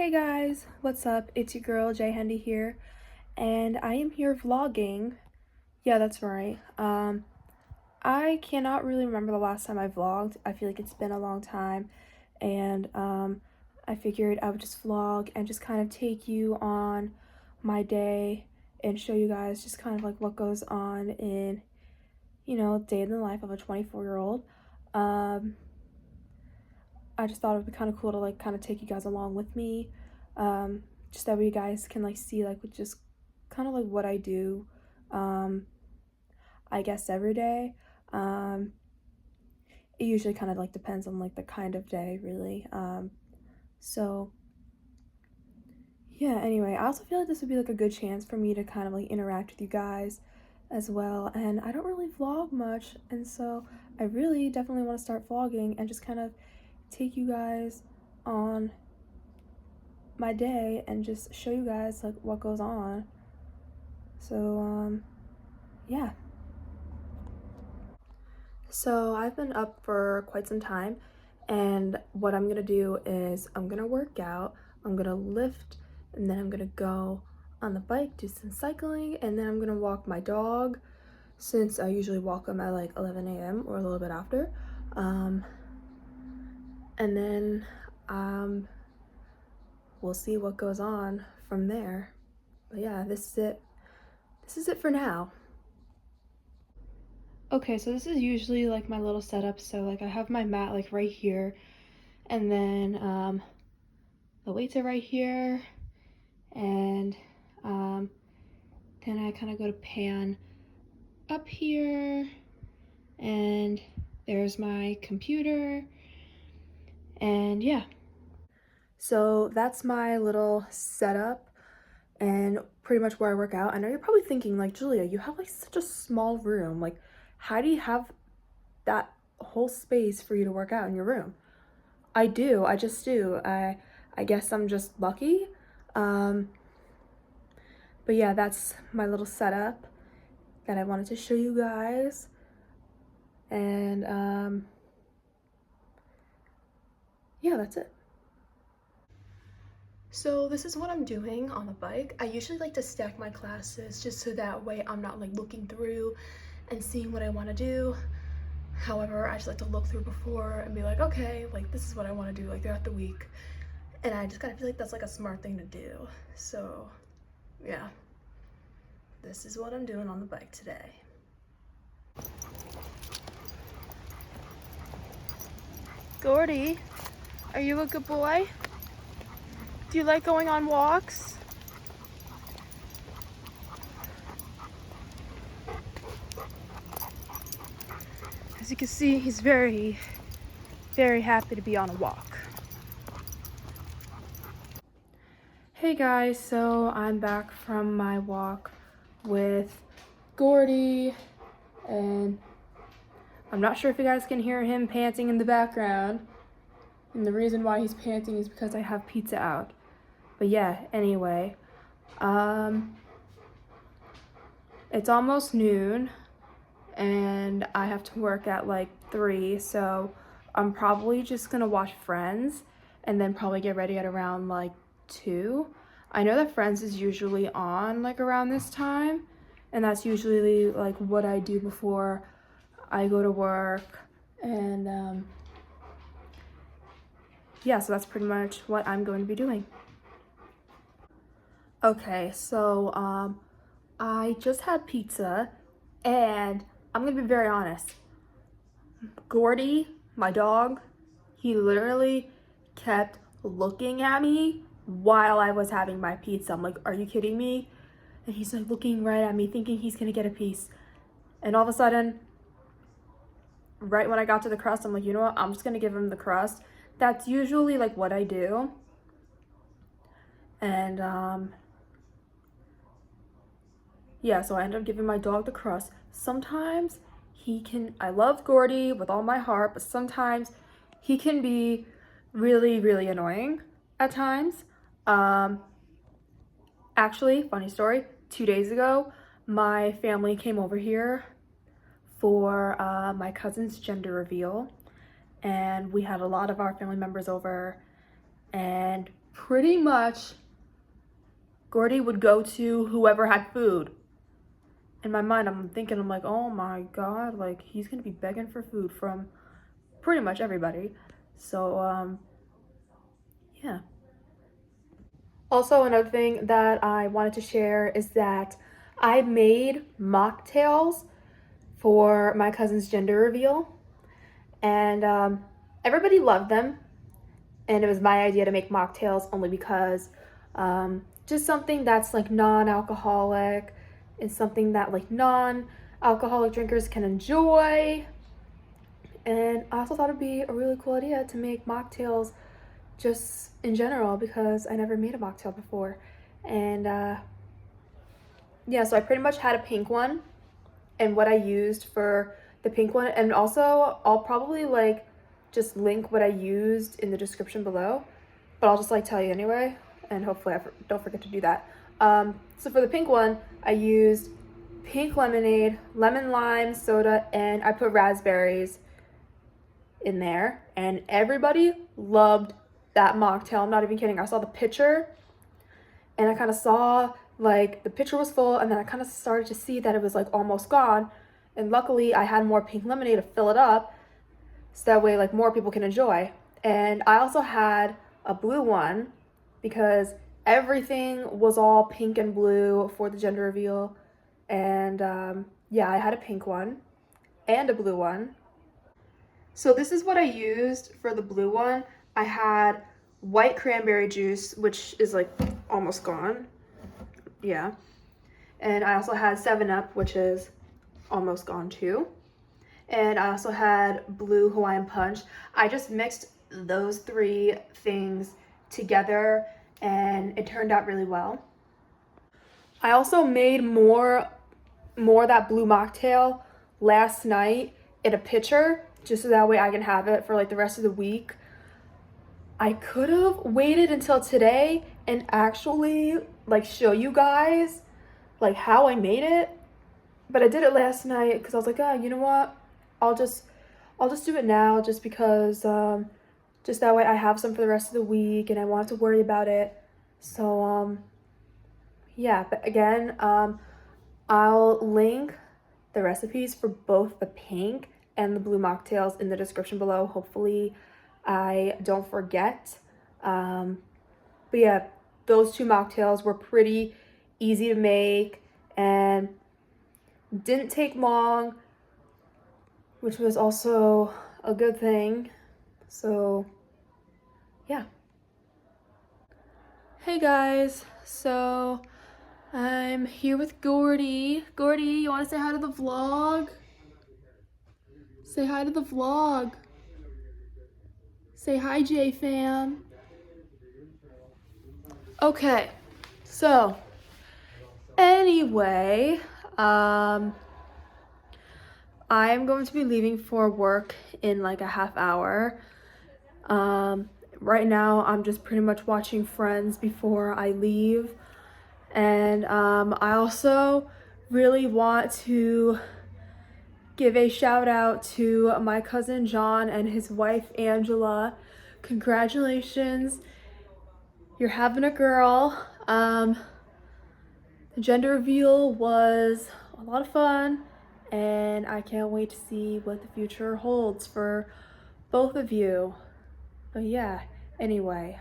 Hey guys, what's up? It's your girl Jay Hendy here, and I am here vlogging. Yeah, that's right. I cannot really remember the last time I vlogged. I feel like it's been a long time, and I figured I would just vlog and just kind of take you on my day and show you guys just kind of like what goes on in, day in the life of a 24-year-old. I just thought it would be kind of cool to like kind of take you guys along with me, just that way you guys can like see like just kind of like what I do, um, I guess every day. It usually kind of like depends on like the kind of day really. So yeah, anyway, I also feel like this would be like a good chance for me to kind of like interact with you guys as well. And I don't really vlog much, and so I really definitely want to start vlogging and just kind of take you guys on my day and just show you guys like what goes on. So yeah. So I've been up for quite some time, and what I'm gonna do is I'm gonna work out, I'm gonna lift, and then I'm gonna go on the bike, do some cycling, and then I'm gonna walk my dog since I usually walk him at like 11 a.m. or a little bit after. And then we'll see what goes on from there. But yeah, this is it. This is it for now. Okay, so this is usually like my little setup. So like I have my mat like right here, and then the weights are right here, and then I kind of go to pan up here, and there's my computer, and yeah. So that's my little setup and pretty much where I work out. I know you're probably thinking like, Julia, you have like such a small room. Like, how do you have that whole space for you to work out in your room? I do. I just do. I guess I'm just lucky. But yeah, that's my little setup that I wanted to show you guys. And yeah, that's it. So this is what I'm doing on the bike. I usually like to stack my classes just so that way I'm not like looking through and seeing what I want to do. However, I just like to look through before and be like, okay, like this is what I want to do like throughout the week. And I just kind of feel like that's like a smart thing to do. So yeah, this is what I'm doing on the bike today. Gordy, are you a good boy? Do you like going on walks? As you can see, he's very, very happy to be on a walk. Hey guys, so I'm back from my walk with Gordy, and I'm not sure if you guys can hear him panting in the background. And the reason why he's panting is because I have pizza out. But yeah, anyway, it's almost noon and I have to work at like 3, so I'm probably just gonna watch Friends and then probably get ready at around like 2. I know that Friends is usually on like around this time, and that's usually like what I do before I go to work. And yeah, so that's pretty much what I'm going to be doing. Okay, so I just had pizza, and I'm gonna be very honest. Gordy, my dog, he literally kept looking at me while I was having my pizza. I'm like, are you kidding me? And he's like looking right at me, thinking he's gonna get a piece. And all of a sudden, right when I got to the crust, I'm like, you know what? I'm just gonna give him the crust. That's usually like what I do. And yeah, so I ended up giving my dog the crust. Sometimes I love Gordy with all my heart, but sometimes he can be really, really annoying at times. Actually, funny story, 2 days ago, my family came over here for my cousin's gender reveal, and we had a lot of our family members over, and pretty much Gordy would go to whoever had food. In my mind, I'm thinking, I'm like, oh my God, like he's gonna be begging for food from pretty much everybody. So, yeah. Also, another thing that I wanted to share is that I made mocktails for my cousin's gender reveal, and everybody loved them. And it was my idea to make mocktails only because just something that's like non-alcoholic is something that like non-alcoholic drinkers can enjoy. And I also thought it'd be a really cool idea to make mocktails just in general because I never made a mocktail before. And yeah, so I pretty much had a pink one and what I used for the pink one. And also, I'll probably like just link what I used in the description below, but I'll just like tell you anyway, and hopefully I don't forget to do that. So for the pink one, I used pink lemonade, lemon lime soda, and I put raspberries in there, and everybody loved that mocktail. I'm not even kidding. I saw the picture and I kind of saw like the picture was full, and then I kind of started to see that it was like almost gone, and luckily I had more pink lemonade to fill it up so that way like more people can enjoy. And I also had a blue one because everything was all pink and blue for the gender reveal. And yeah, I had a pink one and a blue one. So this is what I used for the blue one. I had white cranberry juice, which is like almost gone. Yeah. And I also had 7-Up, which is almost gone too. And I also had blue Hawaiian Punch. I just mixed those 3 things together and it turned out really well. I also made more of that blue mocktail last night in a pitcher just so that way I can have it for like the rest of the week. I could have waited until today and actually like show you guys like how I made it, but I did it last night because I was like, oh, you know what? I'll just do it now just because just that way I have some for the rest of the week and I won't have to worry about it. So yeah, but again, I'll link the recipes for both the pink and the blue mocktails in the description below. Hopefully I don't forget. But yeah, those 2 mocktails were pretty easy to make and didn't take long, which was also a good thing. So yeah. Hey guys, so I'm here with Gordy. Gordy, you want to say hi to the vlog? Say hi to the vlog. Say hi, J-Fam. Okay, so anyway, I'm going to be leaving for work in like a half hour. Right now I'm just pretty much watching Friends before I leave. And I also really want to give a shout out to my cousin John and his wife Angela. Congratulations, you're having a girl. The gender reveal was a lot of fun and I can't wait to see what the future holds for both of you. But yeah, anyway,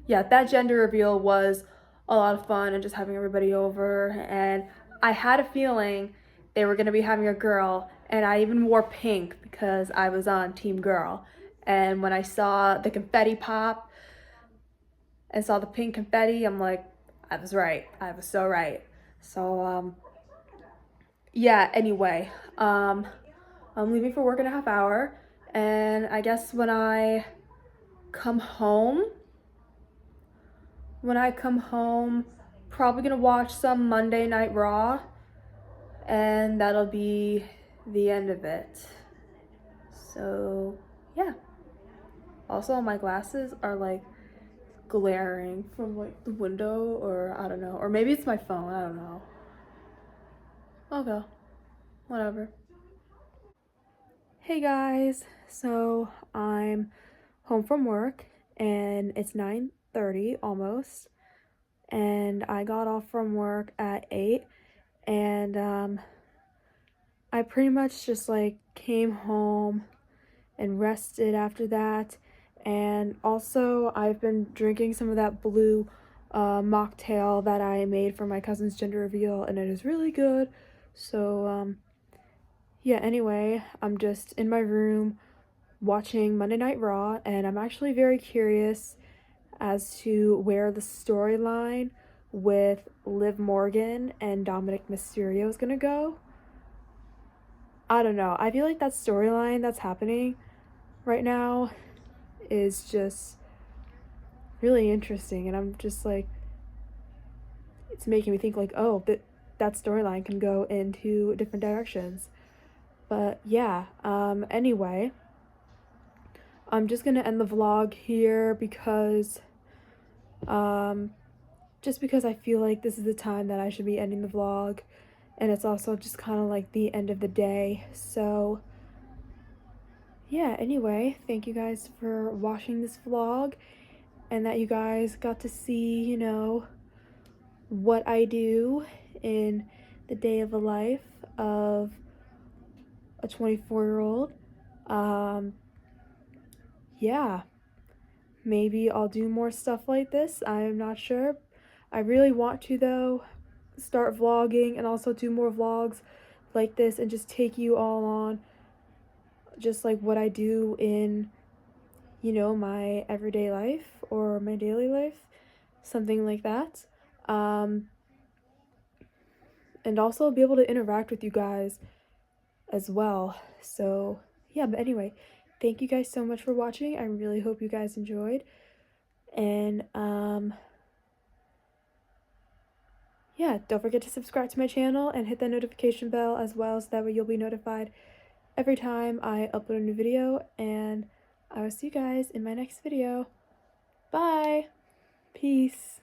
yeah, that gender reveal was a lot of fun and just having everybody over, and I had a feeling they were gonna be having a girl, and I even wore pink because I was on team girl. And when I saw the confetti pop and saw the pink confetti, I'm like, I was right. I was so right. So yeah, anyway, I'm leaving for work in a half hour, and I guess when I come home, probably gonna watch some Monday Night Raw, and that'll be the end of it. So yeah. Also, my glasses are like glaring from like the window, or I don't know, or maybe it's my phone, I don't know. Okay, whatever. Hey guys, so I'm home from work and it's 9:30 almost, and I got off from work at 8, and I pretty much just like came home and rested after that. And also, I've been drinking some of that blue mocktail that I made for my cousin's gender reveal, and it is really good. So, yeah, anyway, I'm just in my room watching Monday Night Raw, and I'm actually very curious as to where the storyline with Liv Morgan and Dominic Mysterio is gonna go. I don't know. I feel like that storyline that's happening right now is just really interesting, and I'm just like, it's making me think like, oh, that storyline can go into different directions. But yeah, anyway, I'm just gonna end the vlog here because just because I feel like this is the time that I should be ending the vlog, and it's also just kind of like the end of the day. So yeah, anyway, thank you guys for watching this vlog, and that you guys got to see, you know, what I do in the day of the life of a 24-year-old. Yeah, maybe I'll do more stuff like this. I'm not sure. I really want to, though, start vlogging and also do more vlogs like this and just take you all on just like what I do in, you know, my everyday life or my daily life, something like that. And also be able to interact with you guys as well. So yeah, but anyway, thank you guys so much for watching. I really hope you guys enjoyed. And yeah, don't forget to subscribe to my channel and hit that notification bell as well, so that way you'll be notified every time I upload a new video. And I will see you guys in my next video. Bye. Peace.